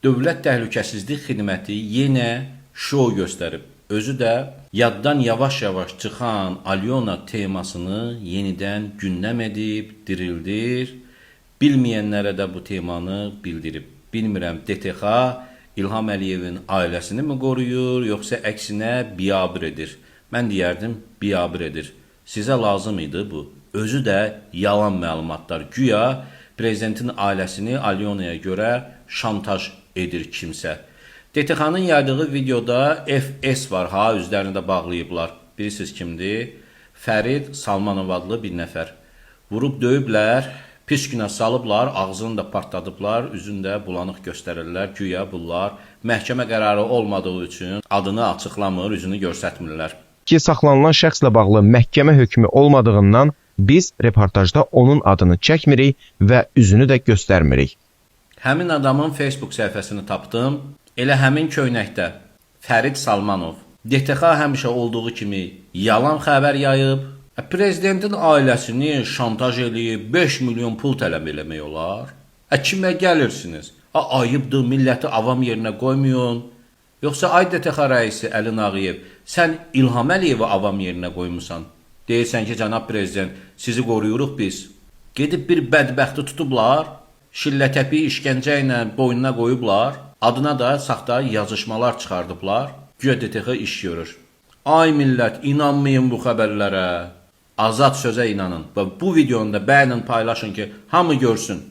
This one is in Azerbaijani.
Dövlət Təhlükəsizlik Xidməti yenə şou göstərib. Özü də yaddan yavaş-yavaş çıxan Alyona temasını yenidən gündəm edib, dirildir. Bilməyənlərə də bu temanı bildirib. Bilmirəm, DTX İlham Əliyevin ailəsini mi qoruyur, yoxsa əksinə biabır edir? Mən deyərdim, biabır edir. Sizə lazım idi bu. Özü də yalan məlumatlar. Güya prezidentin ailəsini Alyonaya görə şantaj edir kimsə. DTX-nın yaydığı videoda FS var, üzlərini də bağlayıblar. Bilirsiniz kimdir? Fərid Salmanov adlı bir nəfər. Vurub döyüblər, pis günə salıblar, ağzını da partladıblar, üzünü də bulanıq göstərirlər. Güya bunlar məhkəmə qərarı olmadığı üçün adını açıqlamır, üzünü göstərmirlər. Ki, saxlanılan şəxslə bağlı məhkəmə hökmü olmadığından biz reportajda onun adını çəkmirik və üzünü də göstərmirik. Həmin adamın Facebook səhifəsini tapdım. Elə həmin köynəkdə Fərid Salmanov. DTX həmişə olduğu kimi yalan xəbər yayıb. Prezidentin ailəsini şantaj eləyib 5 milyon pul tələb eləmək olar. Kimə gəlirsiniz? Ayıbdır, milləti avam yerinə qoymayın. Yoxsa ay DTX rəisi Əli Nağıyev, sən İlham Əliyevi avam yerinə qoymusan. Deyirsən ki, cənab prezident, sizi qoruyuruq biz. Gedib bir bədbəxti tutublar, şillətəpi işgəncə ilə boynuna qoyublar, adına da saxta yazışmalar çıxardıblar, güya DTX iş görür. Ay millət, inanmayın bu xəbərlərə. Azad sözə inanın. Bu videonu da bəyənin, paylaşın ki, hamı görsün.